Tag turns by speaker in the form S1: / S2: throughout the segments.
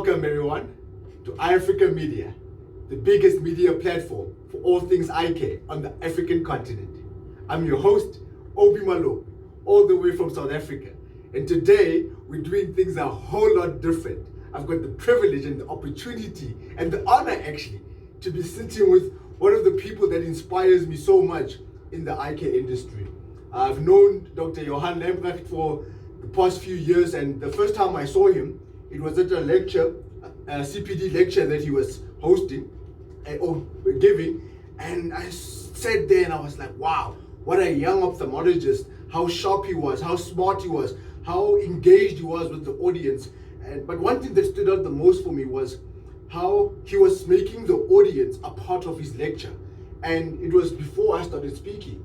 S1: Welcome everyone to iAfrica Media, the biggest media platform for all things IK on the African continent. I'm your host, Malope, all the way from South Africa. And today, we're doing things a whole lot different. I've got the privilege and the opportunity and the honor actually to be sitting with one of the people that inspires me so much in the IK industry. I've known Dr. Johann Lamprecht for the past few years, and the first time I saw him, it was at a lecture, a CPD lecture that he was hosting or giving, and I sat there and I was like, wow, what a young ophthalmologist, how sharp he was, how smart he was, how engaged he was with the audience. But one thing that stood out the most for me was how he was making the audience a part of his lecture. And it was before I started speaking.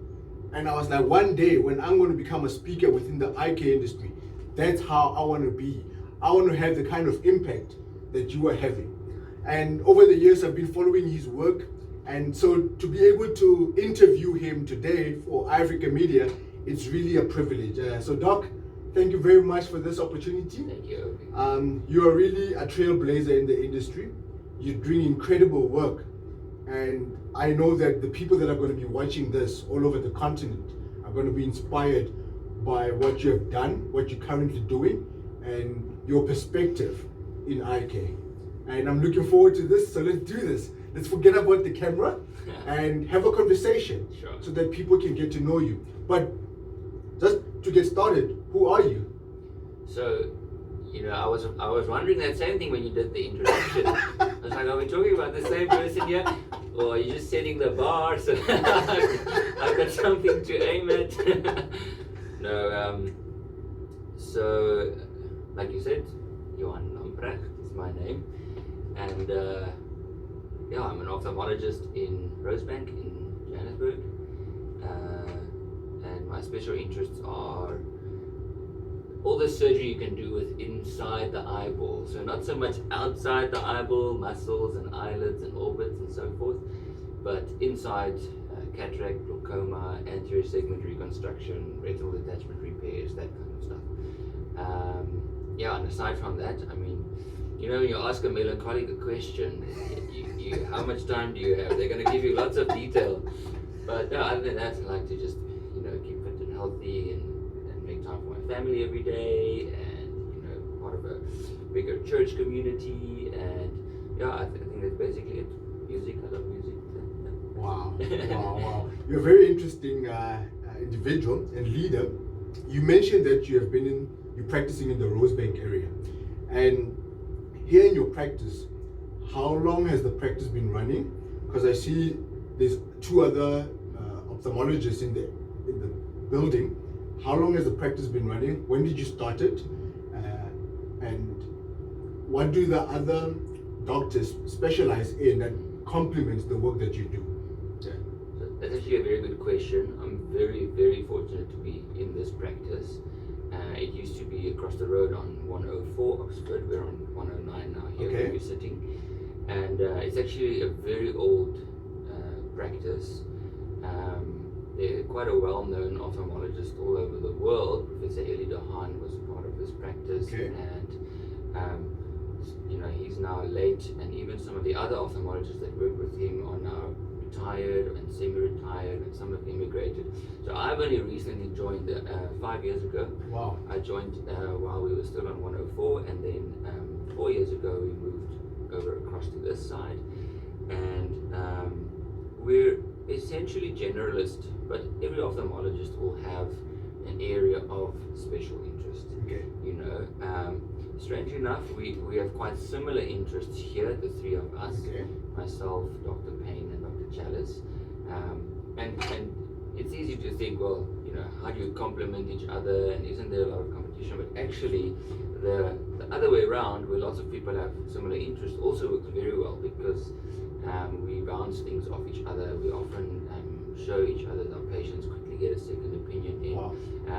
S1: And I was like, one day when I'm going to become a speaker within the IK industry, that's how I want to be. I want to have the kind of impact that you are having. And over the years, I've been following his work. And so to be able to interview him today for iAfrica Media, it's really a privilege. So Doc, thank you very much for this opportunity.
S2: Thank you.
S1: You are really a trailblazer in the industry. You're doing incredible work. And I know that the people that are going to be watching this all over the continent are going to be inspired by what you have done, what you're currently doing, and your perspective in IK. And I'm looking forward to this, so let's do this. Let's forget about the camera and have a conversation.
S2: Sure.
S1: So that people can get to know you. But just to get started, who are you?
S2: So, I was wondering that same thing when you did the introduction. I was like, are we talking about the same person here? Or are you just setting the bar so I've got something to aim at? No, so, like you said, Johann Lamprecht is my name. And I'm an ophthalmologist in Rosebank in Johannesburg. And my special interests are all the surgery you can do with inside the eyeball. So not so much outside the eyeball, muscles and eyelids and orbits and so forth, but inside cataract, glaucoma, anterior segment reconstruction, retinal detachment repairs, that kind of stuff. And aside from that, when you ask a melancholic question, you how much time do you have? They're going to give you lots of detail. But other than that, I like to just, keep fit and healthy and make time for my family every day, and part of a bigger church community, and I think that's basically it. Music, I love music.
S1: Wow. You're a very interesting individual and leader. You mentioned that you're practicing in the Rosebank area, and here in your practice, how long has the practice been running? Because I see there's two other ophthalmologists in the building. How long has the practice been running? When did you start it? And what do the other doctors specialize in that complements the work that you do?
S2: So that's actually a very good question. I'm very, very fortunate to be in this practice. It used to be across the road on 104 Oxford. We're on 109 now here where we're sitting. And it's actually a very old practice. They're quite a well-known ophthalmologist all over the world. Professor Eli Johann was part of this practice, and he's now late, and even some of the other ophthalmologists that work with him are now retired and semi-retired, and some have immigrated. So I've only recently joined 5 years ago.
S1: Wow.
S2: I joined while we were still on 104, and then 4 years ago we moved over across to this side, and we're essentially generalist, but every ophthalmologist will have an area of special interest. Strangely enough, we have quite similar interests here, the three of us, myself, Dr. Payne and Dr. Chalice, and it's easy to think, well, how do you complement each other, and isn't there a lot of competition? But actually the other way around, where lots of people have similar interests, also works very well, because we bounce things off each other. We often show each other our patients, quickly get a second opinion in.
S1: Wow.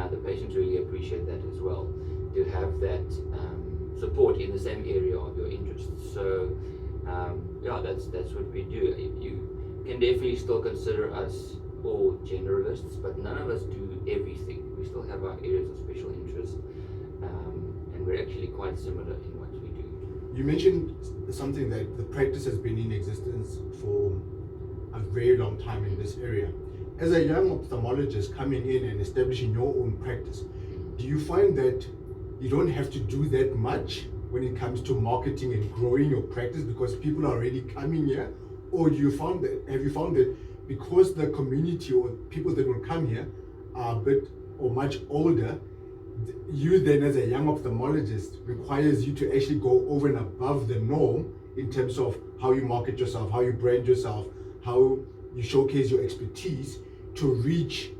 S2: The patients really appreciate that as well, to have that support in the same area of your interests. So that's what we do. You can definitely still consider us all generalists, but none of us do everything. We still have our areas of special interest, and we're actually quite similar in what we do.
S1: You mentioned something that the practice has been in existence for a very long time in this area. As a young ophthalmologist coming in and establishing your own practice, do you find that you don't have to do that much when it comes to marketing and growing your practice because people are already coming here? Or have you found that because the community or people that will come here are a bit or much older, you then as a young ophthalmologist requires you to actually go over and above the norm in terms of how you market yourself, how you brand yourself, how you showcase your expertise to reach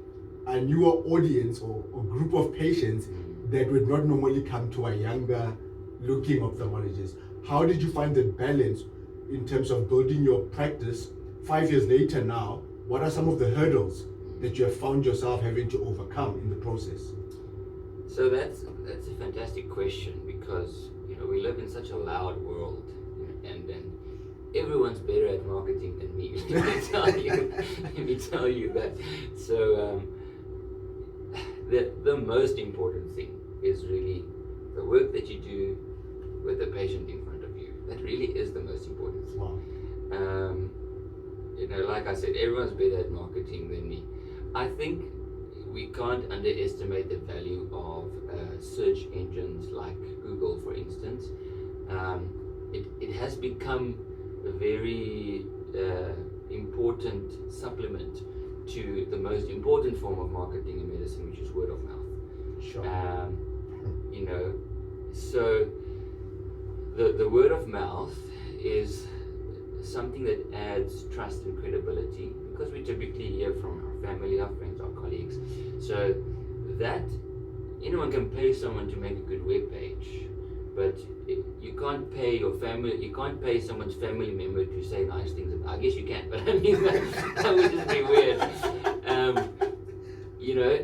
S1: a newer audience or group of patients that would not normally come to a younger looking ophthalmologist. How did you find that balance in terms of building your practice 5 years later now? What are some of the hurdles that you have found yourself having to overcome in the process?
S2: So that's a fantastic question because we live in such a loud world, and everyone's better at marketing than me. Let me tell you that. So the most important thing is really the work that you do with the patient in front of you. That really is the most important thing.
S1: Wow.
S2: Like I said, everyone's better at marketing than me. I think we can't underestimate the value of search engines like Google, for instance. It has become a very important supplement to the most important form of marketing in medicine, which is word of mouth.
S1: Sure.
S2: So the word of mouth is something that adds trust and credibility because we typically hear from our family, our friends, our colleagues. So that anyone can pay someone to make a good web page, but you can't pay your family. You can't pay someone's family member to say nice things about. I guess you can, but I mean that would just be weird.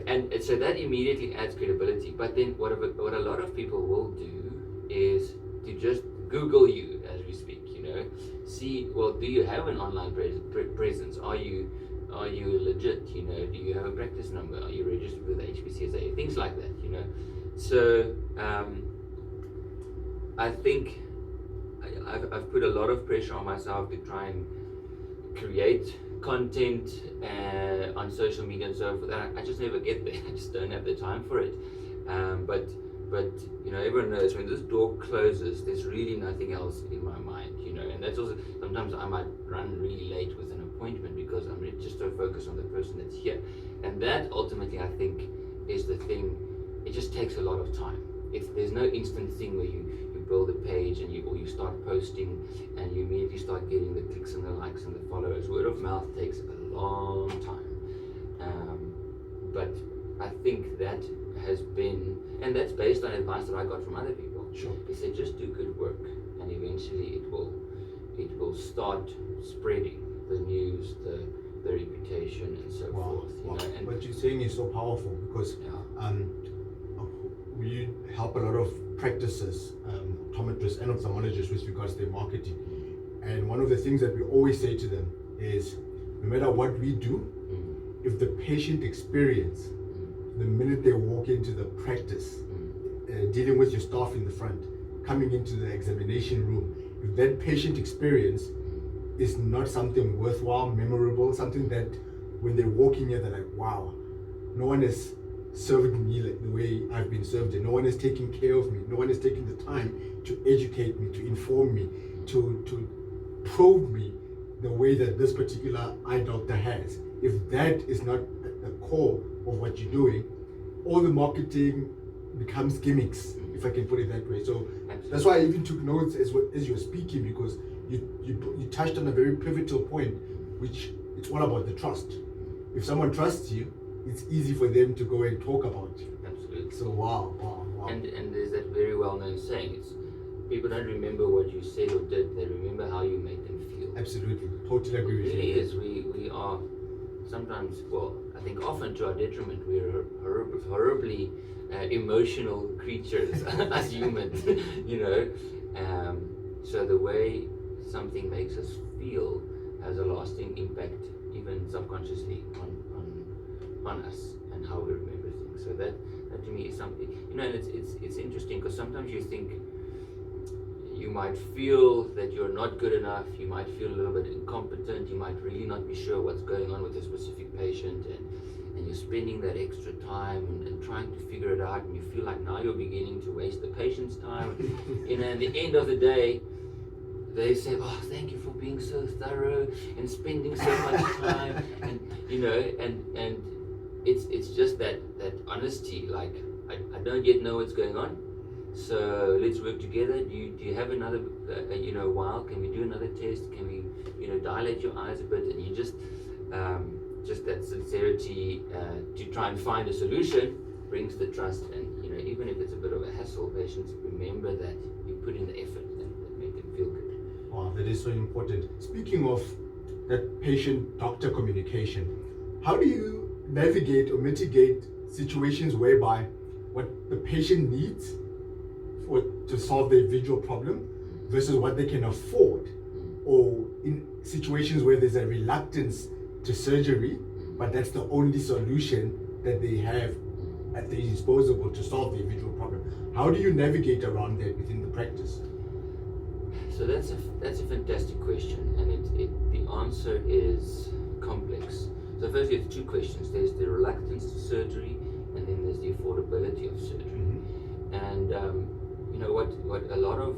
S2: And so that immediately adds credibility. But then what a lot of people will do is to just Google you as we speak. See, well, do you have an online presence? Are you legit? Do you have a practice number? Are you registered with HPCSA? Things like that. So I think I've put a lot of pressure on myself to try and create content on social media and so forth. I just never get there. I just don't have the time for it. But everyone knows when this door closes, there's really nothing else in my mind. And that's also sometimes I might run really late with an appointment because I'm just so focused on the person that's here. And that ultimately, I think, is the thing. It just takes a lot of time. There's no instant thing where you build a page and you start posting and you immediately start getting the clicks and the likes and the followers. Word of mouth takes a long time. But I think that has been, and that's based on advice that I got from other people.
S1: Sure.
S2: They said just do good work and eventually it will start spreading the news, the reputation and so forth.
S1: And what you're saying is so powerful because we help a lot of practices, optometrists and ophthalmologists with regards to their marketing. And one of the things that we always say to them is no matter what we do, if the patient experience, the minute they walk into the practice, dealing with your staff in the front, coming into the examination room, if that patient experience is not something worthwhile, memorable, something that when they walk in here, they're like, wow, no one has served me like the way I've been served, and no one has taken care of me, no one has taken the time to educate me, to inform me, to probe me the way that this particular eye doctor has. If that is not at the core of what you're doing, all the marketing becomes gimmicks, if I can put it that way. So that's why I even took notes as you were speaking, because you touched on a very pivotal point, which it's all about the trust. If someone trusts you, it's easy for them to go and talk about you.
S2: Absolutely.
S1: So wow.
S2: And there's that very well-known saying, it's people don't remember what you said or did, they remember how you made them feel.
S1: Absolutely, totally agree with you.
S2: It really is. We are sometimes, well, I think often to our detriment, we're horribly emotional creatures as humans, so the way something makes us feel has a lasting impact, even subconsciously, on us and how we remember things. So that to me is something, and it's interesting because sometimes you you might feel that you're not good enough, you might feel a little bit incompetent, you might really not be sure what's going on with a specific patient, and you're spending that extra time and trying to figure it out, and you feel like now you're beginning to waste the patient's time. You know, at the end of the day, they say, oh, thank you for being so thorough and spending so much time, and you know, and it's just that honesty, like, I don't yet know what's going on, so let's work together. Do you have another while? Can we do another test? Can we, you know, dilate your eyes a bit? And you just that sincerity to try and find a solution brings the trust. And you know, even if it's a bit of a hassle, patients remember that you put in the effort that make them feel good.
S1: Wow, that is so important. Speaking of that patient-doctor communication, how do you navigate or mitigate situations whereby what the patient needs to solve their individual problem versus what they can afford, or in situations where there's a reluctance to surgery, but that's the only solution that they have at their disposal to solve the individual problem? How do you navigate around that within the practice?
S2: So that's a fantastic question, and the answer is complex. So firstly, it's two questions. There's the reluctance to surgery, and then there's the affordability of surgery. And you know what a lot of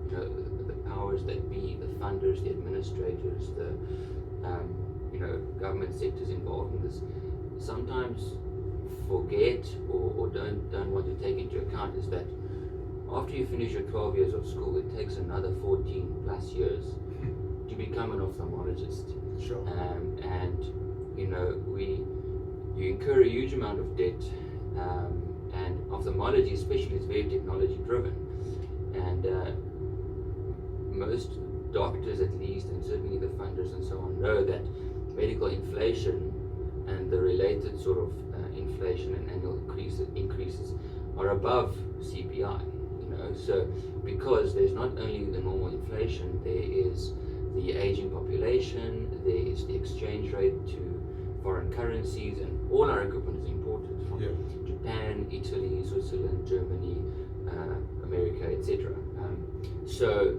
S2: the powers that be, the funders, the administrators, the government sectors involved in this, sometimes forget or don't want to take into account is that after you finish your 12 years of school, it takes another 14 plus years to become an ophthalmologist.
S1: Sure.
S2: And you know, you incur a huge amount of debt, and ophthalmology especially is very technology driven, and most doctors at least, and certainly the funders and so on, know that medical inflation and the related sort of inflation and annual increases are above CPI. You know, so because there's not only the normal inflation, there is the aging population, there is the exchange rate to foreign currencies, and all our equipment is imported from Japan, Italy, Switzerland, Germany, America, etc. So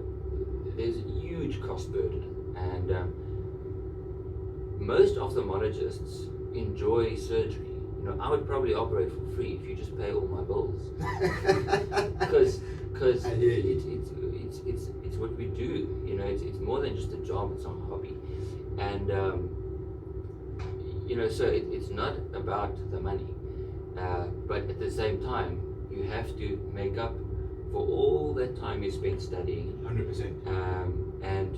S2: there's a huge cost burden, and most ophthalmologists enjoy surgery. You know, I would probably operate for free if you just pay all my bills, because it's what we do. You know, it's more than just a job; it's a hobby, and you know, so it's not about the money, but at the same time, you have to make up for all that time you spent studying.
S1: 100%.
S2: And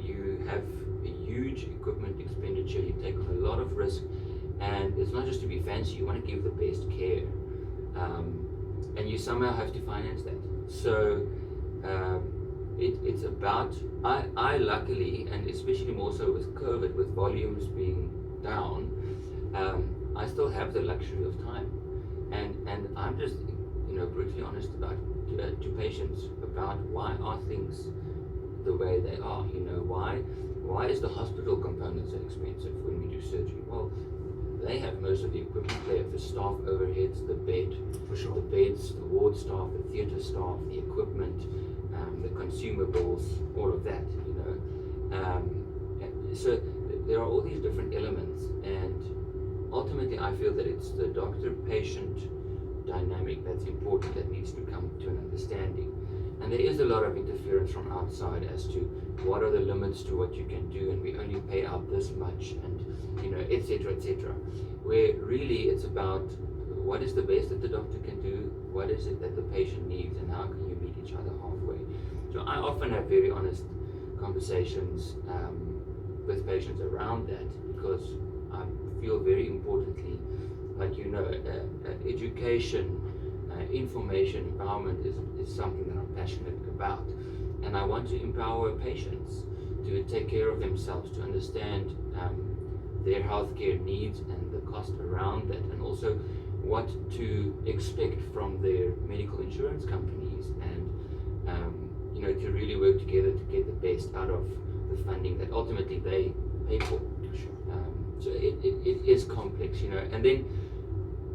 S2: you have a huge equipment expenditure. You take on a lot of risk, and it's not just to be fancy. You want to give the best care, and you somehow have to finance that. So it's about, I luckily, and especially more so with COVID, with volumes being down, I still have the luxury of time, and I'm just, you know, brutally honest about to patients about why are things the way they are. You know, why is the hospital component so expensive when we do surgery? Well, they have most of the equipment. They have the staff overheads, the bed,
S1: For sure.
S2: the beds, the ward staff, the theatre staff, the equipment, the consumables, all of that. You know, so there are all these different elements, and ultimately I feel that it's the doctor-patient dynamic that's important, that needs to come to an understanding. And there is a lot of interference from outside as to what are the limits to what you can do, and we only pay out this much, and you know, etc., etc. Where really it's about what is the best that the doctor can do, what is it that the patient needs, and how can you meet each other halfway. So I often have very honest conversations with patients around that, because I feel very importantly, like, you know, education, information, empowerment is something that I'm passionate about, and I want to empower patients to take care of themselves, to understand their healthcare needs and the cost around that, and also what to expect from their medical insurance companies, and you know, to really work together to get the best out of the funding that ultimately they pay for. So it is complex, you know, and then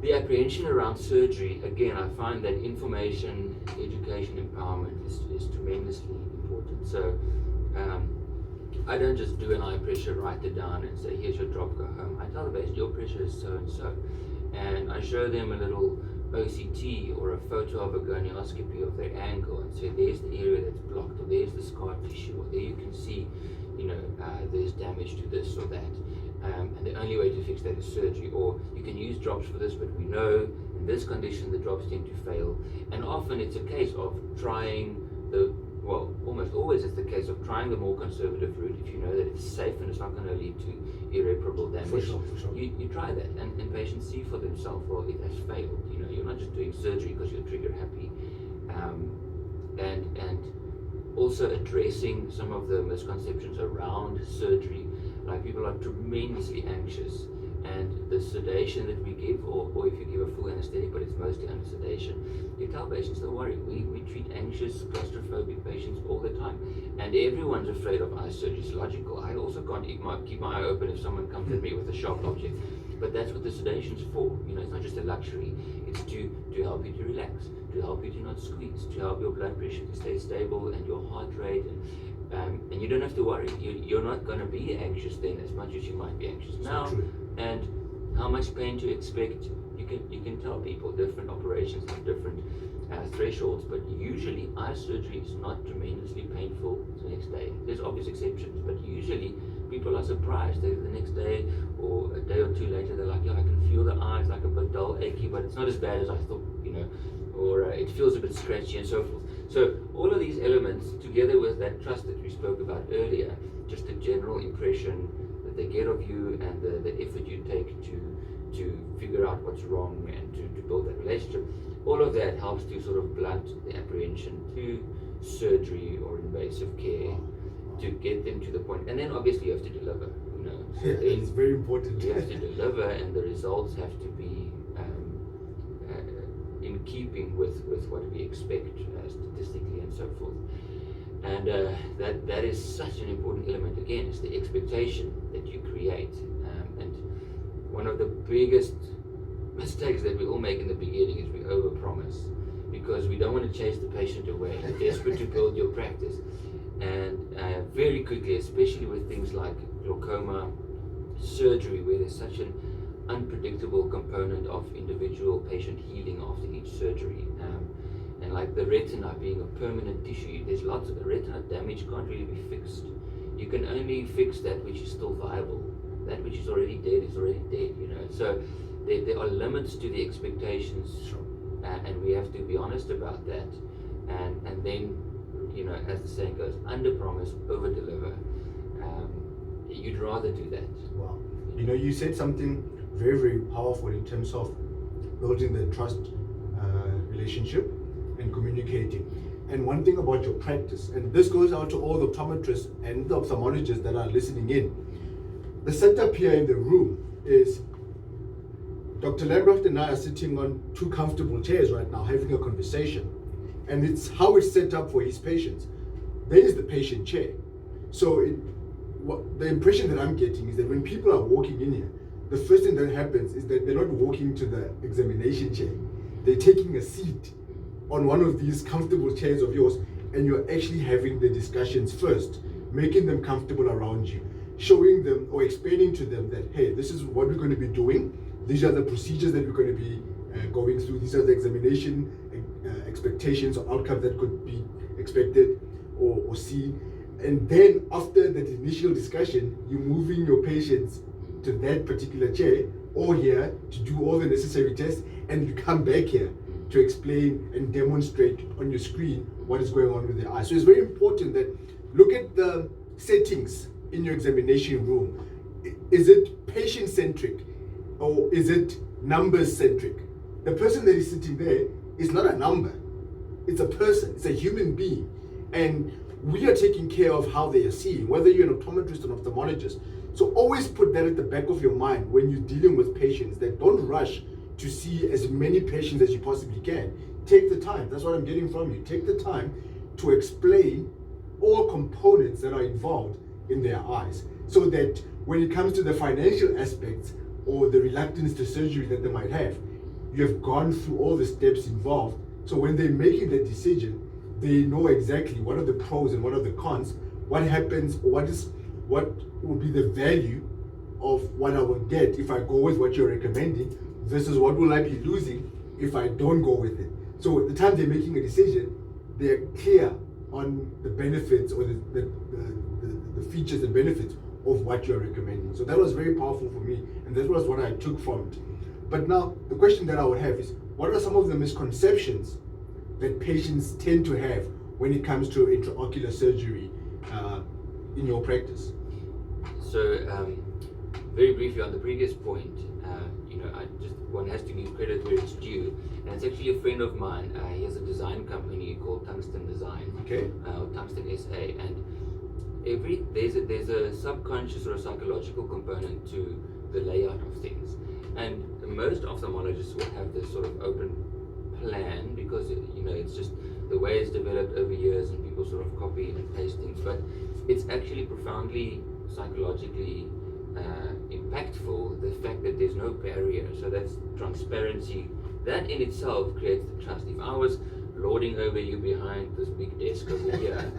S2: the apprehension around surgery, again, I find that information, education, empowerment is tremendously important. So I don't just do an eye pressure, write it down and say, here's your drop, go home. I tell the patient, your pressure is so and so. And I show them a little OCT or a photo of a gonioscopy of their ankle and say, there's the area that's blocked, or there's the scar tissue, or there you can see, there's damage to this or that. And the only way to fix that is surgery. Or you can use drops for this, but we know in this condition the drops tend to fail. And often it's a case of trying almost always it's the case of trying the more conservative route. If you know that it's safe and it's not going to lead to irreparable damage,
S1: for sure.
S2: You try that, and patients see for themselves, well, it has failed. You're not just doing surgery because you're trigger happy. And also addressing some of the misconceptions around surgery. Like, people are tremendously anxious, and the sedation that we give, or if you give a full anesthetic, but it's mostly under sedation, you tell patients, don't worry, we treat anxious, claustrophobic patients all the time, and everyone's afraid of eye surgery. It's logical. I also can't keep my eye open if someone comes at me with a sharp object, but that's what the sedation's for. It's not just a luxury. It's to help you to relax, to help you to not squeeze, to help your blood pressure to stay stable and your heart rate, and you don't have to worry. You're not going to be anxious then as much as you might be anxious now. And how much pain to expect, you can tell people. Different operations have different thresholds, but usually eye surgery is not tremendously painful the next day. There's obvious exceptions, but usually people are surprised that the next day or a day or two later they're like, I can feel the eyes like a bit dull, achy, but it's not as bad as I thought, or it feels a bit scratchy and so forth. So all of these elements, together with that trust that we spoke about earlier, just a general impression that they get of you, and the effort you take to figure out what's wrong and to build that relationship, all of that helps to sort of blunt the apprehension to surgery or invasive care, to get them to the point. And then obviously you have to deliver, So
S1: it's very important.
S2: You have to deliver, and the results have to be in keeping with what we expect statistically and so forth. And that is such an important element. Again, it's the expectation that you create. And one of the biggest mistakes that we all make in the beginning is we overpromise, because we don't want to chase the patient away. You're desperate to build your practice. And very quickly, especially with things like glaucoma surgery, where there's such an unpredictable component of individual patient healing after each surgery, and like the retina being a permanent tissue, there's lots of retina damage can't really be fixed. You can only fix that which is still viable. That which is already dead is already dead, So there are limits to the expectations, and we have to be honest about that, and then, as the saying goes, under promise, over deliver. You'd rather do that.
S1: Wow. You said something very, very powerful in terms of building the trust relationship and communicating. And one thing about your practice, and this goes out to all the optometrists and the ophthalmologists that are listening in, the setup here in the room is Dr. Lamprecht and I are sitting on two comfortable chairs right now having a conversation, and it's how it's set up for his patients. There is the patient chair. So the impression that I'm getting is that when people are walking in here, the first thing that happens is that they're not walking to the examination chair. They're taking a seat on one of these comfortable chairs of yours, and you're actually having the discussions first, making them comfortable around you, showing them or explaining to them that, hey, this is what we're going to be doing. These are the procedures that we're going to be going through. These are the examination expectations or outcomes that could be expected or seen. And then after that initial discussion, you're moving your patients to that particular chair or here to do all the necessary tests, and you come back here to explain and demonstrate on your screen what is going on with the eye. So it's very important that look at the settings in your examination room. Is it patient-centric or is it numbers-centric? The person that is sitting there is not a number. It's a person. It's a human being. And we are taking care of how they are seeing, whether you're an optometrist or an ophthalmologist. So always put that at the back of your mind when you're dealing with patients, that don't rush to see as many patients as you possibly can. Take the time. That's what I'm getting from you. Take the time to explain all components that are involved in their eyes, so that when it comes to the financial aspects or the reluctance to surgery that they might have, you have gone through all the steps involved. So when they're making the decision, they know exactly what are the pros and what are the cons, what happens, or what will be the value of what I will get if I go with what you're recommending versus what will I be losing if I don't go with it. So at the time they're making a decision, they're clear on the benefits or the features and benefits of what you're recommending. So that was very powerful for me, and that was what I took from it. But now the question that I would have is, what are some of the misconceptions that patients tend to have when it comes to intraocular surgery in your practice?
S2: So, very briefly on the previous point, one has to give credit where it's due, and it's actually a friend of mine. He has a design company called Tungsten Design, or Tungsten SA, and there's a subconscious or a psychological component to the layout of things, and most ophthalmologists will have this sort of open plan because it's just the way it's developed over years, and people sort of copy and paste things, but it's actually profoundly psychologically impactful, the fact that there's no barrier. So that's transparency. That in itself creates the trust. If I was lording over you behind this big desk over here,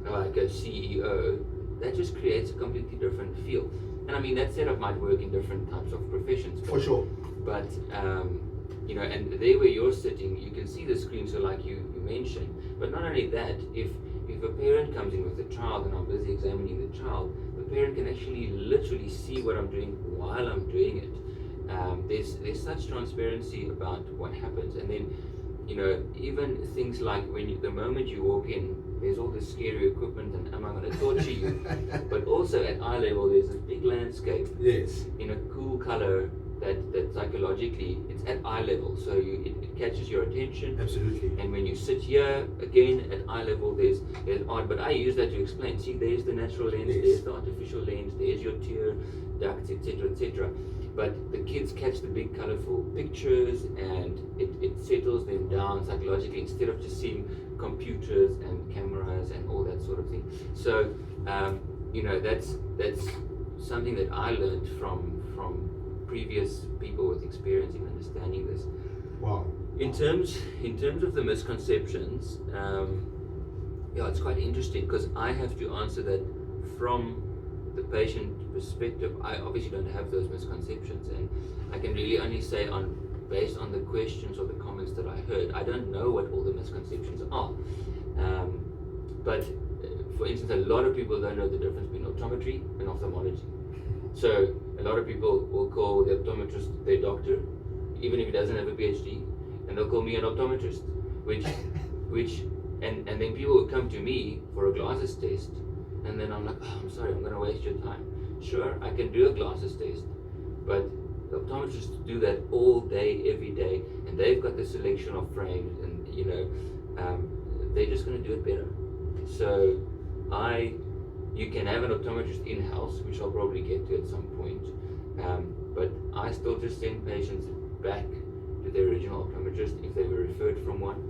S2: like a CEO, that just creates a completely different feel. And I mean, that setup might work in different types of professions.
S1: For sure.
S2: But, and there where you're sitting, you can see the screen, so like you mentioned. But not only that, if a parent comes in with a child and I'm busy examining the child, the parent can actually literally see what I'm doing while I'm doing it. There's such transparency about what happens, and then even things like the moment you walk in, there's all this scary equipment and am I going to torture you? But also at eye level, there's this big landscape in a cool color that psychologically it's at eye level, so it catches your attention.
S1: Absolutely.
S2: And when you sit here again at eye level, there's art, but I use that to explain. See, there's the natural lens, there's the artificial lens, there's your tear ducts, etc., etc. But the kids catch the big colorful pictures, and it settles them down psychologically instead of just seeing computers and cameras and all that sort of thing. So that's something that I learned from previous people with experience in understanding this.
S1: Wow.
S2: In terms of the misconceptions, it's quite interesting because I have to answer that from the patient perspective. I obviously don't have those misconceptions, and I can really only say based on the questions or the comments that I heard, I don't know what all the misconceptions are. But for instance, a lot of people don't know the difference between optometry and ophthalmology. So a lot of people will call the optometrist their doctor, even if he doesn't have a PhD, and they'll call me an optometrist, and then people will come to me for a glasses test, and then I'm like, oh, I'm sorry, I'm going to waste your time. Sure, I can do a glasses test, but the optometrists do that all day, every day, and they've got the selection of frames, and they're just going to do it better. So you can have an optometrist in-house, which I'll probably get to at some point, but I still just send patients back to their original optometrist if they were referred from one,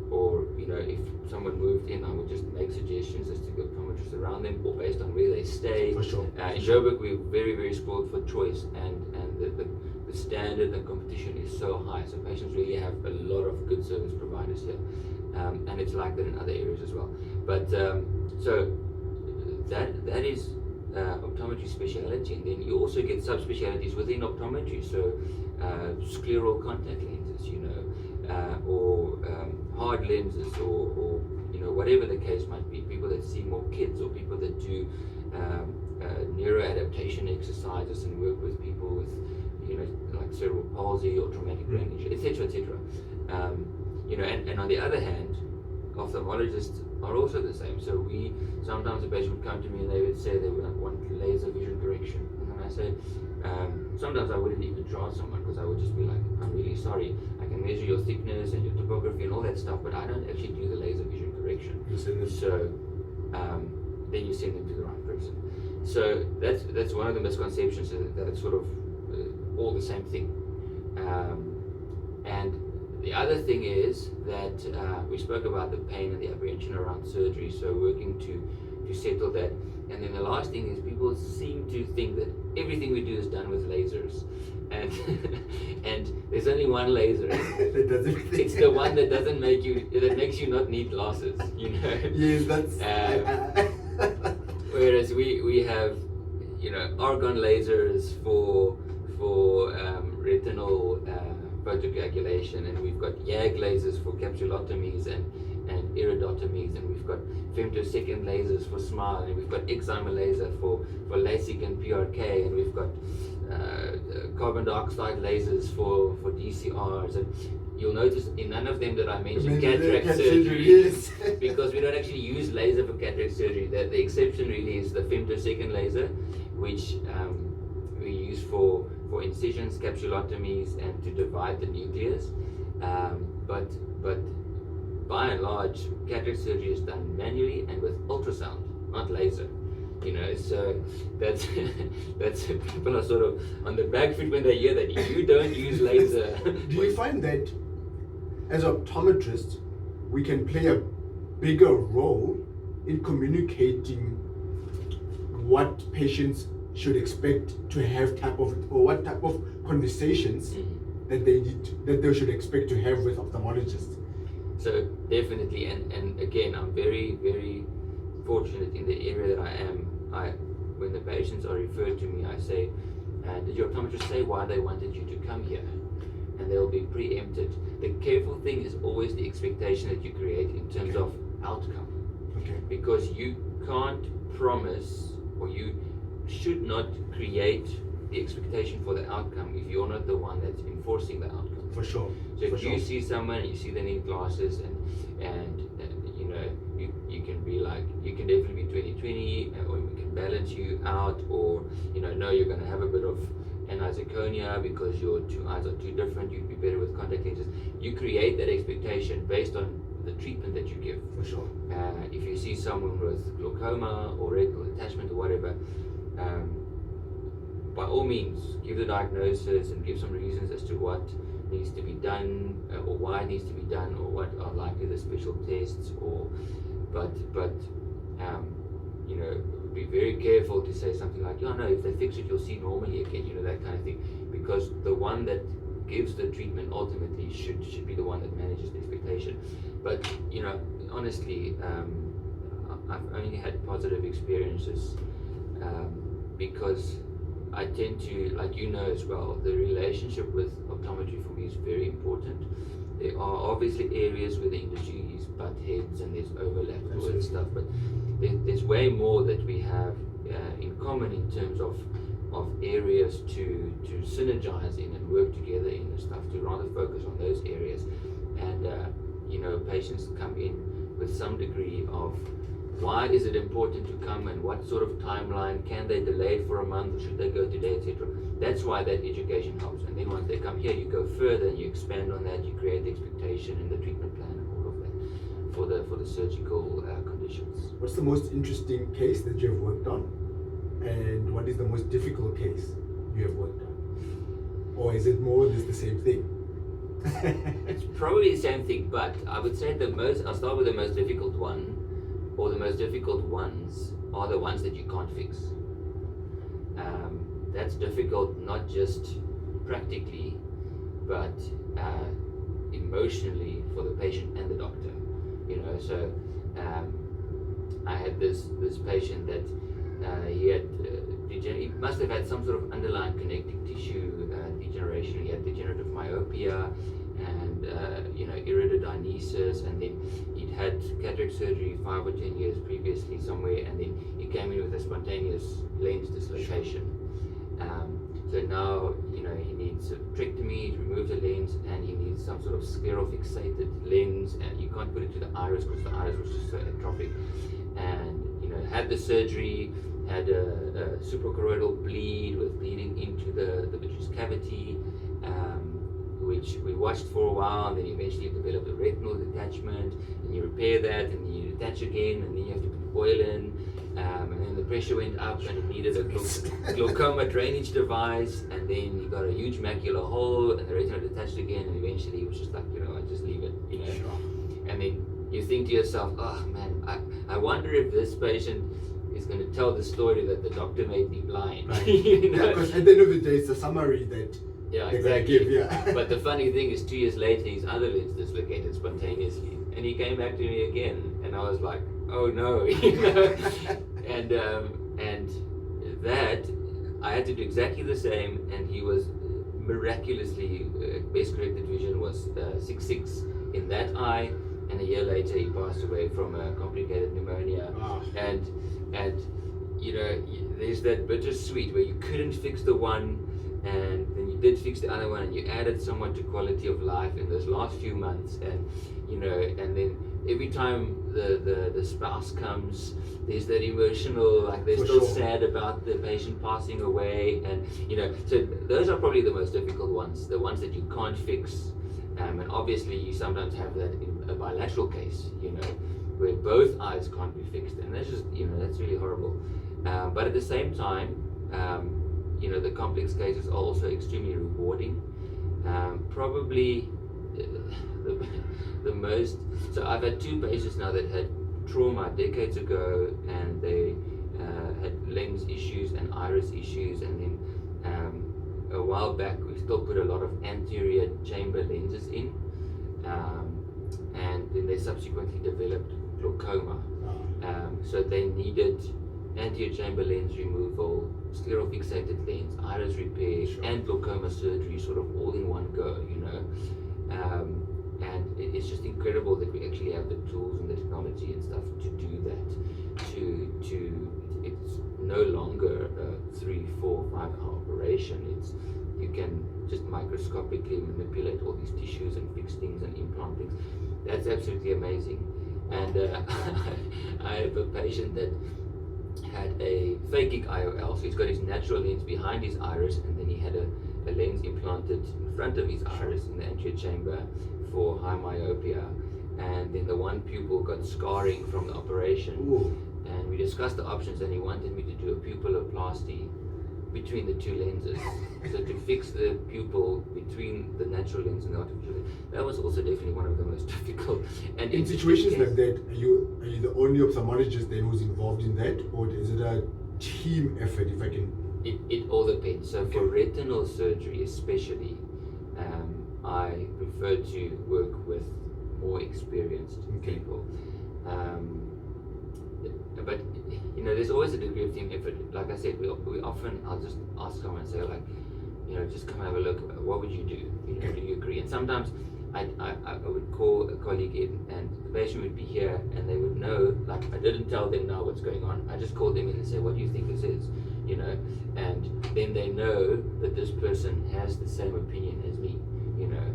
S2: or if someone moved in, I would just make suggestions as to the optometrist around them, or based on where they stay.
S1: For sure.
S2: In Joburg, we're very, very spoiled for choice, and the standard and competition is so high, so patients really have a lot of good service providers here, and it's like that in other areas as well. But so that is optometry speciality, and then you also get subspecialties within optometry, so scleral contact lenses, or hard lenses, or whatever the case might be. People that see more kids, or people that do neuroadaptation exercises and work with people with like cerebral palsy or traumatic brain injury, etc., etc. And on the other hand, ophthalmologists are also the same. So sometimes a patient would come to me and they would say they would want laser vision correction, and then I say, sometimes I wouldn't even draw someone, because I would just be like, I'm really sorry, I can measure your thickness and your topography and all that stuff, but I don't actually do the laser vision correction. So then you send them to the right person. So that's one of the misconceptions, that it's sort of all the same thing. And the other thing is that we spoke about the pain and the apprehension around surgery, so working to settle that. And then the last thing is people seem to to think that everything we do is done with lasers, and and there's only one laser.
S1: That does everything.
S2: It's the one that makes you not need glasses, you know.
S1: Yes, that's.
S2: Whereas we have, you know, argon lasers for retinal photocoagulation, and we've got YAG lasers for capsulotomies and iridotomies, and we've got femtosecond lasers for SMILE, and we've got excimer laser for LASIK and PRK, and we've got carbon dioxide lasers for DCRs, and you'll notice in none of them that I mentioned cataract surgery,
S1: yes.
S2: because we don't actually use laser for cataract surgery. The exception really is the femtosecond laser, which we use for incisions, capsulotomies, and to divide the nucleus. But by and large, cataract surgery is done manually and with ultrasound, not laser. You know, so that's people are sort of on the back foot when they hear that you don't use laser.
S1: Do you find that as optometrists we can play a bigger role in communicating what patients should expect to have or what type of conversations that they should expect to have with ophthalmologists?
S2: So definitely, and again, I'm very, very fortunate in the area that I am. When the patients are referred to me, I say, did your optometrist say why they wanted you to come here? And they'll be preempted. The careful thing is always the expectation that you create in terms of outcome.
S1: Okay.
S2: Because you can't promise, or you should not create the expectation for the outcome if you're not the one that's enforcing the outcome.
S1: For sure.
S2: So if you see someone and you see they need glasses, and you know, you can be like, you can definitely be 20/20, or we can balance you out, or you know, no, you're going to have a bit of anisoconia because your two eyes are too different, you'd be better with contact lenses. You create that expectation based on the treatment that you give.
S1: For sure.
S2: If you see someone with glaucoma or retinal detachment or whatever, by all means, give the diagnosis and give some reasons as to what needs to be done, or why it needs to be done, or what are likely the special tests, or but you know, be very careful to say something like, no, if they fix it, you'll see normally again, you know, that kind of thing, because the one that gives the treatment ultimately should be the one that manages the expectation. But you know, honestly, I've only had positive experiences, because I tend to, like you know as well, the relationship with optometry for me is very important. There are obviously areas where the industry is butt heads and there's overlap and stuff, but there's way more that we have in common in terms of areas to synergize in and work together in and stuff, to rather focus on those areas. And you know, patients come in with some degree of why is it important to come, and what sort of timeline, can they delay it for a month, or should they go today, etc. That's why that education helps. And then once they come here, you go further and you expand on that, you create the expectation and the treatment plan and all of that for the surgical conditions.
S1: What's the most interesting case that you have worked on, and what is the most difficult case you have worked on? Or is it more or less the same thing?
S2: It's probably the same thing, but I would say I'll start with the most difficult one, or the most difficult ones are the ones that you can't fix. That's difficult not just practically, but emotionally for the patient and the doctor. You know, so I had this patient that he had he must have had some sort of underlying connective tissue degeneration. He had degenerative myopia and you know, iridodynesis, and then he'd had cataract surgery 5 or 10 years previously somewhere, and then he came in with a spontaneous lens dislocation. So now, you know, he needs a vitrectomy to remove the lens, and he needs some sort of scleral fixated lens, and you can't put it to the iris because the iris was just so atrophic. And you know, had the surgery, had a suprachoroidal bleed with bleeding into the vitreous cavity, which we watched for a while, and then eventually developed a retinal detachment, and you repair that, and then you detach again, and then you have to put oil in, and then the pressure went up, and it needed a glaucoma drainage device, and then you got a huge macular hole, and the retina detached again, and eventually it was just like, you know, I just leave it, you know. Sure. And then you think to yourself, oh man, I wonder if this patient he's going to tell the story that the doctor made me blind.
S1: Right.
S2: You know?
S1: Yeah, because at the end of the day, it's a summary that
S2: Yeah,
S1: they're gonna
S2: exactly.
S1: give. Yeah.
S2: But the funny thing is, 2 years later, his other lens dislocated spontaneously, and he came back to me again, and I was like, "Oh no," you know. And that I had to do exactly the same, and he was miraculously best corrected vision was 6.6 in that eye, and a year later he passed away from a complicated pneumonia.
S1: Wow.
S2: And you know, there's that bittersweet where you couldn't fix the one, and then you did fix the other one, and you added somewhat to quality of life in those last few months, and you know, and then every time the spouse comes, there's that emotional, like they're
S1: For
S2: still
S1: sure.
S2: sad about the patient passing away, and you know, so those are probably the most difficult ones, the ones that you can't fix, and obviously you sometimes have that in a bilateral case, you know, where both eyes can't be fixed, and that's just, you know, that's really horrible. But at the same time, you know, the complex cases are also extremely rewarding. Probably the most. So I've had 2 patients now that had trauma decades ago, and they had lens issues and iris issues, and then a while back we still put a lot of anterior chamber lenses in, and then they subsequently developed glaucoma. So they needed anterior chamber lens removal, scleral fixated lens, iris repair,
S1: Sure.
S2: and glaucoma surgery, sort of all in one go, you know. And it's just incredible that we actually have the tools and the technology and stuff to do that. It's no longer a 3, 4, 5 hour operation. It's, you can just microscopically manipulate all these tissues and fix things and implant things. That's absolutely amazing. And I have a patient that had a phakic IOL, so he's got his natural lens behind his iris, and then he had a lens implanted in front of his iris in the anterior chamber for high myopia, and then the one pupil got scarring from the operation.
S1: Ooh.
S2: And we discussed the options, and he wanted me to do a pupilloplasty between the 2 lenses, so to fix the pupil between the natural lens and the artificial lens. That was also definitely one of the most difficult. And
S1: In situations like that, are you the only ophthalmologist then who's involved in that, or is it a team effort? If I can.
S2: It all depends. So for retinal surgery especially, I prefer to work with more experienced people. But you know, there's always a degree of team effort. Like I said, we often, I'll just ask someone and say, like, you know, just come have a look. What would you do? You know, do you agree? And sometimes I would call a colleague in, and the patient would be here, and they would know, like, I didn't tell them now what's going on. I just called them in and say, what do you think this is? You know, and then they know that this person has the same opinion as me, you know,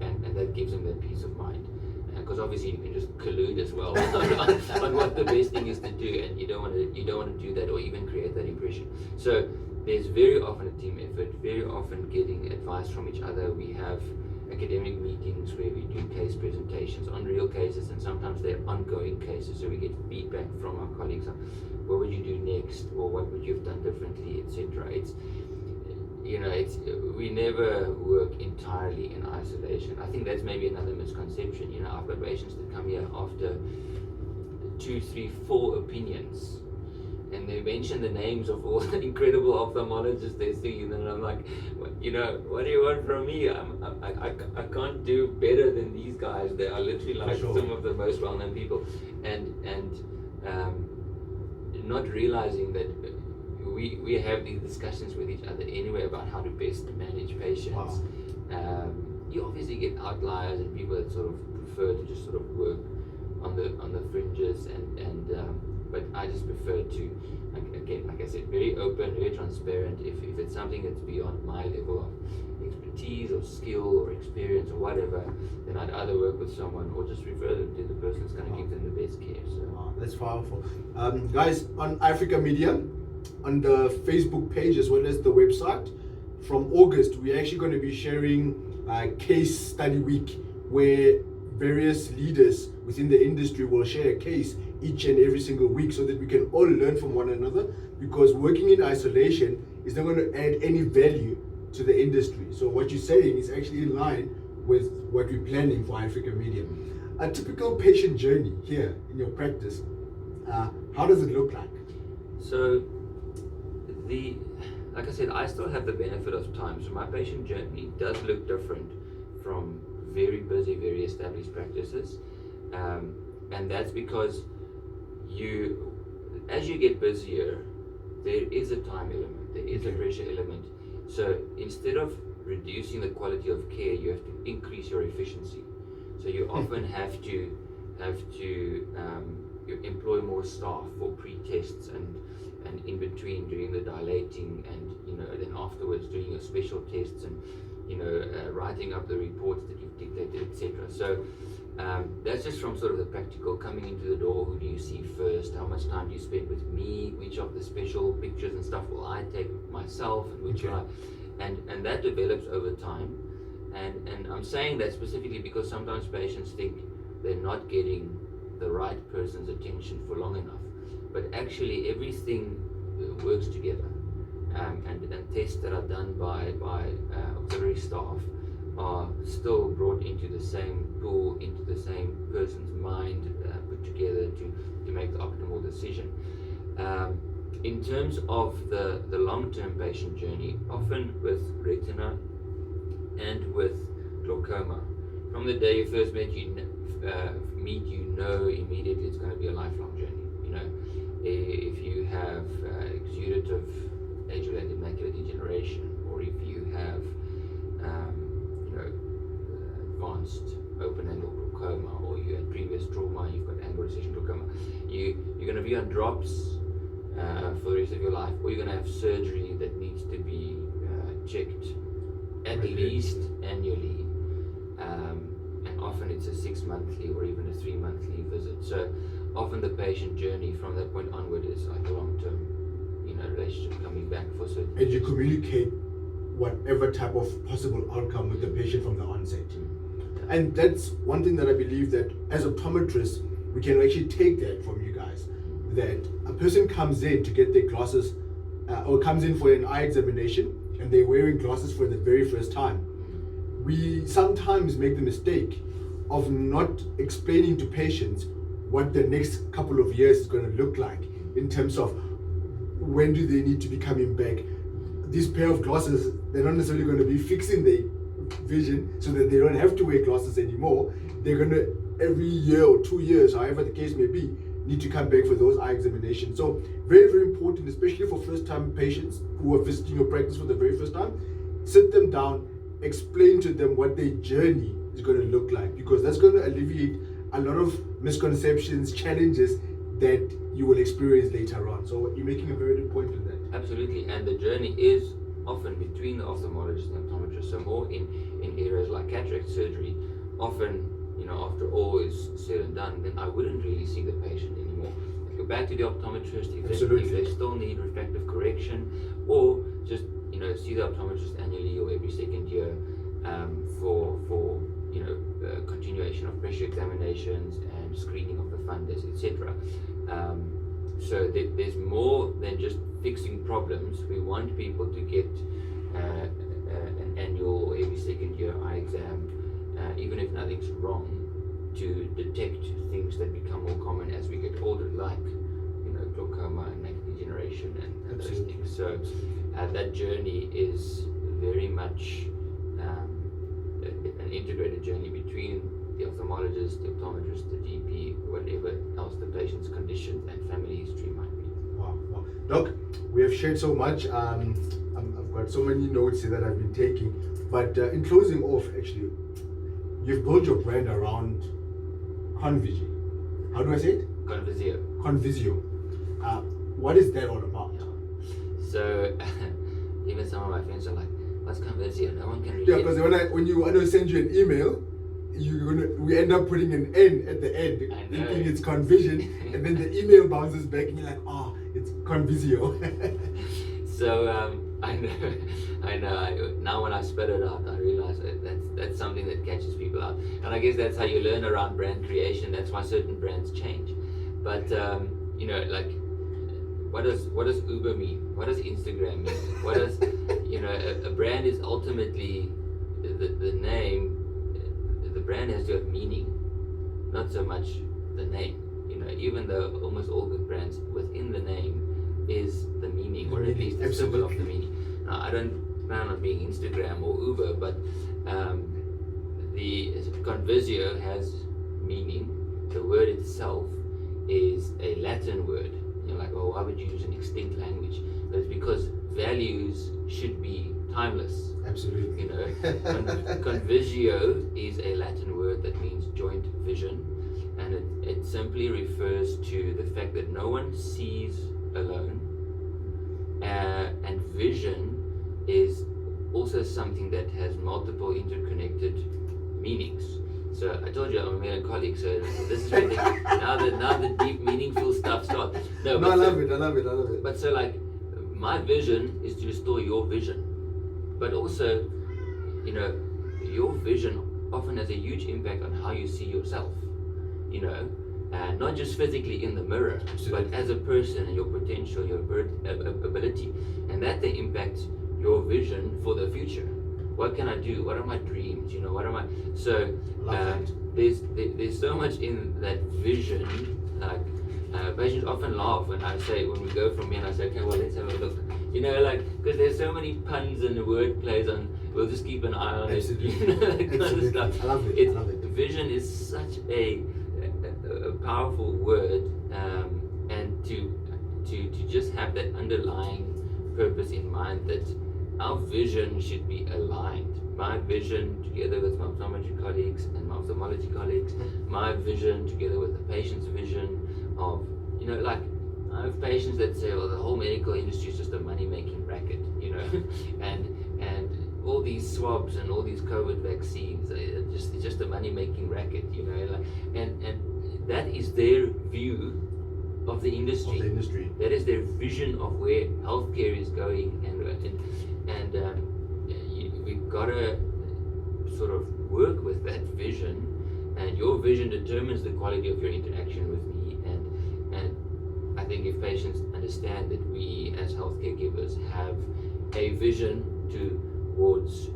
S2: and that gives them that peace of mind. Because obviously you can just collude as well on what the best thing is to do, and you don't want to do that or even create that impression. So there's very often a team effort, very often getting advice from each other. We have academic meetings where we do case presentations on real cases, and sometimes they're ongoing cases, so we get feedback from our colleagues on what would you do next, or what would you have done differently, etc. It's, you know, it's, we never work entirely in isolation. I think that's maybe another misconception. You know, I've got patients that come here after 2, 3, 4 opinions, and they mention the names of all the incredible ophthalmologists they see, and then I'm like, you know, what do you want from me? I can't do better than these guys. They are literally like some of the most well-known people, and not realizing that we have these discussions with each other anyway about how to best manage patients. Wow. You obviously get outliers and people that sort of prefer to just sort of work on the fringes, and but I just prefer to, again, like I said, very open, very transparent. If it's something that's beyond my level of expertise or skill or experience or whatever, then I'd either work with someone or just refer them to the person that's going to give them the best care. So
S1: that's powerful. Guys, on Africa Media, on the Facebook page as well as the website, from August we're actually going to be sharing case study week, where various leaders within the industry will share a case each and every single week, so that we can all learn from one another, because working in isolation is not going to add any value to the industry. So what you're saying is actually in line with what we're planning for Africa Media. A typical patient journey here in your practice, How does it look like?
S2: So, like I said, I still have the benefit of time. So my patient journey does look different from very busy, very established practices, and that's because as you get busier, there is a time element, there is a pressure element. So instead of reducing the quality of care, you have to increase your efficiency. So you often have to you employ more staff for pre-tests and in between doing the dilating, and then afterwards doing your special tests, and writing up the reports that you've dictated, etc. So that's just from sort of the practical coming into the door. Who do you see first? How much time do you spend with me? Which of the special pictures and stuff will I take myself, and which will I? And that develops over time. And I'm saying that specifically because sometimes patients think they're not getting the right person's attention for long enough. But actually everything works together. And tests that are done by auxiliary staff are still brought into the same pool, into the same person's mind, put together to make the optimal decision. In terms of the long-term patient journey, often with retina and with glaucoma, from the day you first meet, immediately it's going to be a lifelong journey. If you have exudative age-related macular degeneration, or if you have advanced open-angle glaucoma, or you had previous trauma, you've got angle recession glaucoma, you're going to be on drops for the rest of your life, or you're going to have surgery that needs to be checked at least annually, and often it's a 6-monthly or even a 3-monthly visit. So often the patient journey from that point onward is like a long-term relationship, coming back for certain.
S1: And you communicate whatever type of possible outcome with the patient from the onset. And that's one thing that I believe that as optometrists, we can actually take that from you guys. That a person comes in to get their glasses, or comes in for an eye examination, and they're wearing glasses for the very first time. We sometimes make the mistake of not explaining to patients what the next couple of years is going to look like in terms of when do they need to be coming back. This pair of glasses, they're not necessarily going to be fixing their vision so that they don't have to wear glasses anymore. They're going to, every year or 2 years, however the case may be, need to come back for those eye examinations. So very, very important, especially for first-time patients who are visiting your practice for the very first time. Sit them down, explain to them what their journey is going to look like, because that's going to alleviate a lot of misconceptions, challenges that you will experience later on. So you're making a very good point in that.
S2: Absolutely, and the journey is often between the ophthalmologist and optometrist. So more in areas like cataract surgery, often, after all is said and done, then I wouldn't really see the patient anymore. I go back to the optometrist if they still need refractive correction, or just see the optometrist annually or every second year for continuation of pressure examinations and screening of the fundus, etc. So there's more than just fixing problems. We want people to get an annual or every second year eye exam, even if nothing's wrong, to detect things that become more common as we get older, like glaucoma and macular degeneration and those things. So that journey is very much an integrated journey between the ophthalmologist, the optometrist, the GP, whatever else the patient's condition and family history might be.
S1: Wow. Doc, we have shared so much. I've got so many notes here that I've been taking. But in closing off, actually, you've built your brand around Convisio. How do I say it? Convisio. What is that all about?
S2: So, even some of my friends are like, "What's Convisio? No one can read
S1: it." Yeah,
S2: it."
S1: because when you want to send you an email, we end up putting an N at the end, thinking it's Convision, and then the email bounces back, and you're like, "Oh, it's Convisio."
S2: So I know. Now when I spell it out, I realize that's something that catches people out, and I guess that's how you learn around brand creation. That's why certain brands change. But like, what does Uber mean? What does Instagram mean? What does a brand is ultimately the name. The brand has to have meaning, not so much the name. even though almost all good brands within the name is the meaning, or at least a symbol of the meaning. Now, I don't plan on being Instagram or Uber, but the Convisio has meaning. The word itself is a Latin word. You're like, oh, why would you use an extinct language? But it's because values should be timeless.
S1: Absolutely.
S2: Convisio is a Latin word that means joint vision, and it simply refers to the fact that no one sees alone, and vision is also something that has multiple interconnected meanings. So I told you I'm a melancholic, so this is where now the deep, meaningful stuff starts.
S1: I love it.
S2: But so like, my vision is to restore your vision, but also, your vision often has a huge impact on how you see yourself. Not just physically in the mirror,
S1: Absolutely.
S2: but as a person and your potential, your ability, and that then impacts your vision for the future. What can I do? What are my dreams? What am I? So there's so much in that vision. Like patients often laugh when we go from here and I say, okay, well, let's have a look. Because there's so many puns and word plays on. We'll just keep an eye on
S1: Absolutely.
S2: it. That kind of stuff.
S1: I love it.
S2: Vision is such a powerful word, and to just have that underlying purpose in mind, that our vision should be aligned. My vision together with my optometry colleagues and my ophthalmology colleagues, my vision together with the patient's vision of, I have patients that say, well, the whole medical industry is just a money-making racket, and all these swabs and all these COVID vaccines, it's just a money-making racket, and that is their view of the industry. That is their vision of where healthcare is going, and we've got to sort of work with that vision, and your vision determines the quality of your interaction with me. And I think if patients understand that we as healthcare givers have a vision towards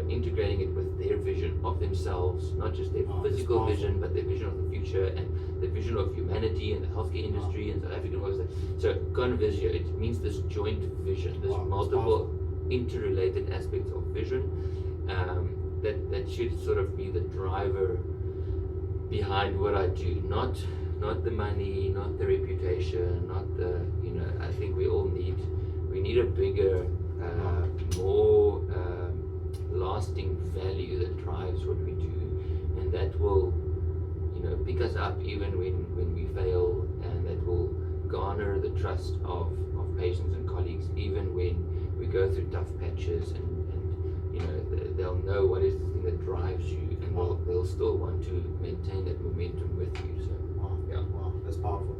S2: integrating it with their vision of themselves, not just their physical vision, but their vision of the future and the vision of humanity and the healthcare industry and South African was that. So Convisio, it means this joint vision, this multiple interrelated aspects of vision, that should sort of be the driver behind what I do, not the money, not the reputation, not the, I think we need a bigger, more lasting value that drives what we do, and that will, pick us up even when we fail, and that will garner the trust of patients and colleagues even when we go through tough patches, and they'll know what is the thing that drives you, and they'll still want to maintain that momentum with you. So
S1: Wow, that's powerful.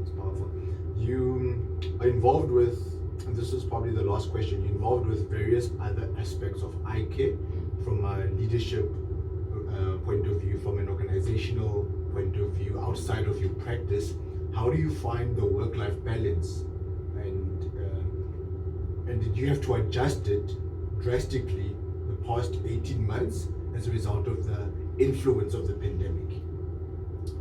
S1: You are involved with, and this is probably the last question, you're involved with various other aspects of eye care from a leadership point of view, from an organizational point of view, outside of your practice. How do you find the work-life balance, and did you have to adjust it drastically the past 18 months as a result of the influence of the pandemic?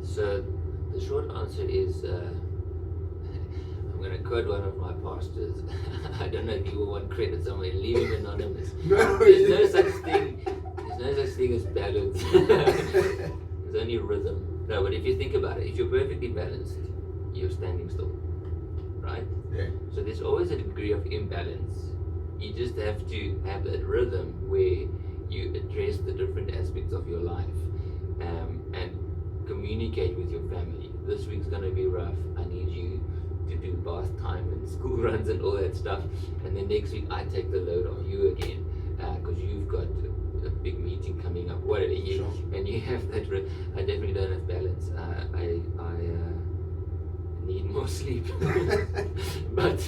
S2: So the short answer is, I'm going to quote one of my pastors. I don't know if you will want credit somewhere. Leave him anonymous. There's no such thing as balance. There's only rhythm. No, but if you think about it, if you're perfectly balanced, you're standing still, right?
S1: Yeah.
S2: So there's always a degree of imbalance. You just have to have that rhythm where you address the different aspects of your life, and communicate with your family. This week's going to be rough. I need you to do bath time and school runs and all that stuff. And then next week I take the load of you again, because you've got a big meeting coming up. Whatever.
S1: Sure.
S2: And you have that. I definitely don't have balance. I need more sleep. but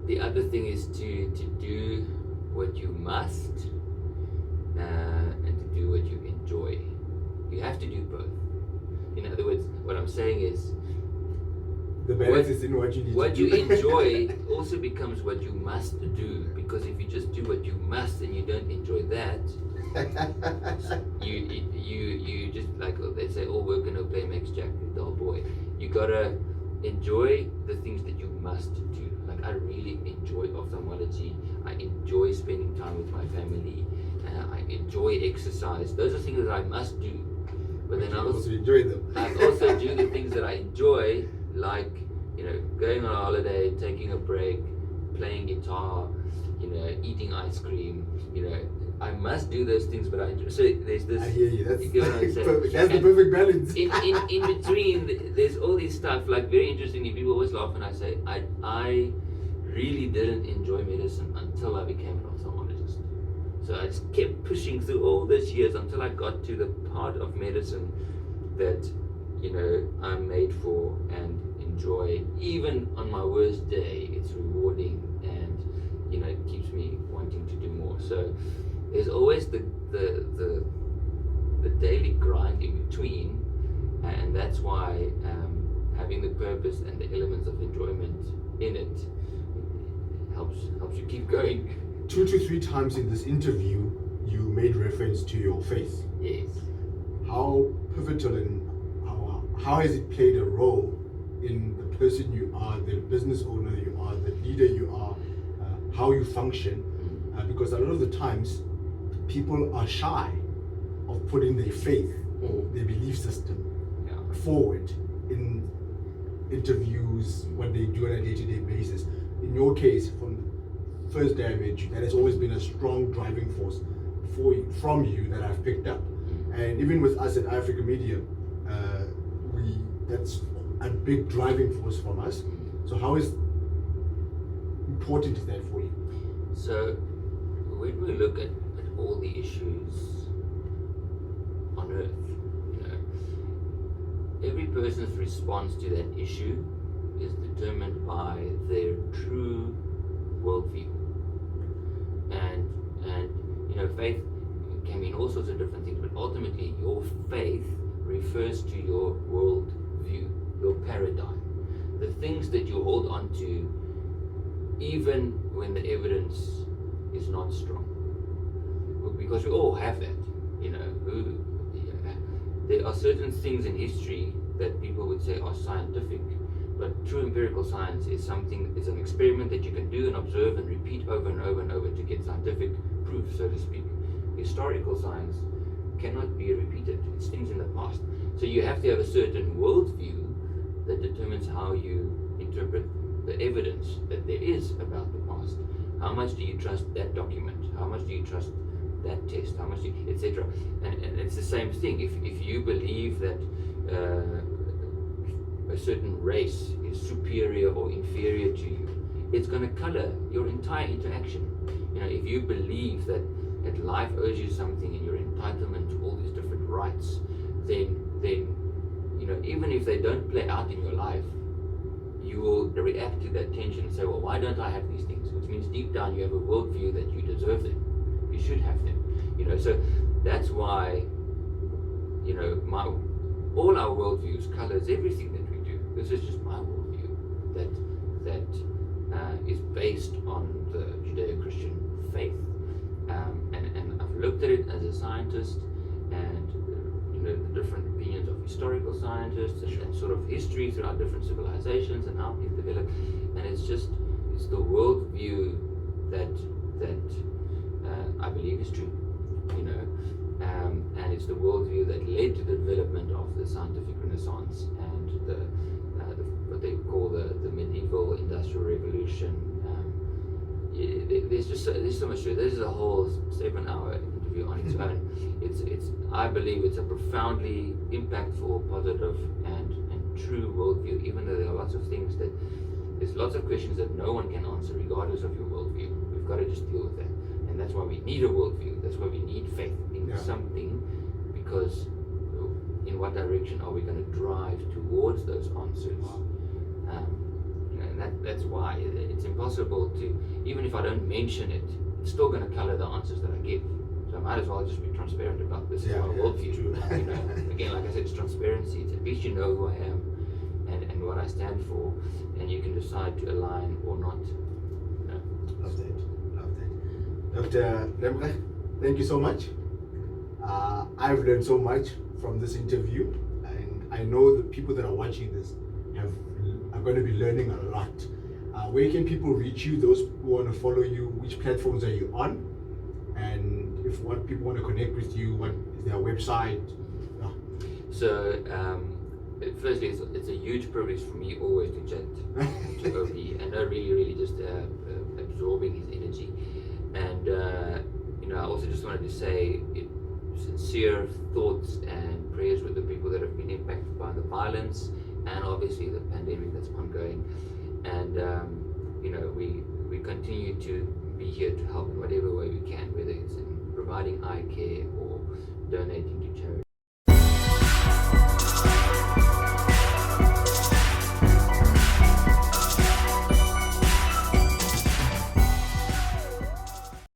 S2: the other thing is to do what you must, and to do what you enjoy. You have to do both. In other words, what I'm saying is,
S1: The balance is in what you need
S2: what
S1: to do.
S2: you enjoy also becomes what you must do, because if you just do what you must and you don't enjoy that, you just, like they say, all work and no play makes Jack a dull boy. You gotta enjoy the things that you must do. Like, I really enjoy ophthalmology. I enjoy spending time with my family. I enjoy exercise. Those are things that I must do. But then I also
S1: enjoy them.
S2: I also do the things that I enjoy, like, you know, going on a holiday, taking a break, playing guitar, you know, eating ice cream. You know, I must do those things, but I enjoy. So there's this.
S1: I hear you. That's,
S2: you get what I'm saying?
S1: perfect. That's the perfect balance.
S2: In between, there's all this stuff. Like, very interestingly, people always laugh when I say I really didn't enjoy medicine until I became an ophthalmologist. So I just kept pushing through all those years until I got to the part of medicine that, you know, I'm made for and enjoy. Even on my worst day, it's rewarding and, you know, it keeps me wanting to do more. So there's always the daily grind in between, and that's why having the purpose and the elements of enjoyment in it helps you keep going.
S1: 2 to 3 times in this interview, you made reference to your faith.
S2: Yes.
S1: How pivotal and how has it played a role in the person you are, the business owner you are, the leader you are, how you function? Because a lot of the times, people are shy of putting their faith or their belief system forward in interviews, what they do on a day-to-day basis. In your case, from the first day I met you, that has always been a strong driving force from you that I've picked up. And even with us at Africa Media, that's a big driving force from us. So how important is that for you?
S2: So when we look at all the issues on earth, you know, every person's response to that issue is determined by their true worldview. And you know, faith can mean all sorts of different things, but ultimately your faith refers to your worldview, your paradigm, the things that you hold on to even when the evidence is not strong. Because we all have that, you know. There are certain things in history that people would say are scientific, but true empirical science is an experiment that you can do and observe and repeat over and over and over to get scientific proof, so to speak. Historical science cannot be repeated. It's things in the past. So you have to have a certain worldview that determines how you interpret the evidence that there is about the past. How much do you trust that document? How much do you trust that test? How much do you, etc. And it's the same thing. If you believe that a certain race is superior or inferior to you, it's going to color your entire interaction. You know, if you believe that life owes you something and your entitlement to all these different rights, then you know, even if they don't play out in your life, you will react to that tension and say, well, why don't I have these things? Which means deep down you have a worldview that you deserve them. You should have them. You know, so that's why, you know, all our worldviews colors everything that we do. This is just my worldview that is based on the Judeo-Christian faith. And I've looked at it as a scientist, and you know, the different opinions of historical scientists and sort of history throughout different civilizations and how things develop, and it's the worldview that I believe is true, you know, and it's the worldview that led to the development of the scientific renaissance and the what they call the medieval industrial revolution. There's so much to it. This is a whole 7-hour interview on its own. I believe it's a profoundly impactful, positive, and true worldview. Even though there are lots of things there's lots of questions that no one can answer, regardless of your worldview. We've got to just deal with that, and that's why we need a worldview. That's why we need faith in something, because in what direction are we going to drive towards those answers? And that's why it's impossible to, even if I don't mention it, it's still going to color the answers that I give. So I might as well just be transparent about this as my worldview. You know, again, like I said, it's transparency. It's at least you know who I am and what I stand for, and you can decide to align or not.
S1: Love that. Love that. Dr. Lamprecht, thank you so much. I've learned so much from this interview, and I know the people that are watching this are going to be learning a lot. Where can people reach you? Those who want to follow you, which platforms are you on? And if what people want to connect with you, what is their website? Yeah.
S2: So, firstly, it's a huge privilege for me always to chat to Obi, and really just absorbing his energy. And I also just wanted to say sincere thoughts and prayers with the people that have been impacted by the violence and obviously the pandemic that's ongoing. And we continue to be here to help in whatever way we can, whether it's in providing eye care or donating to charity.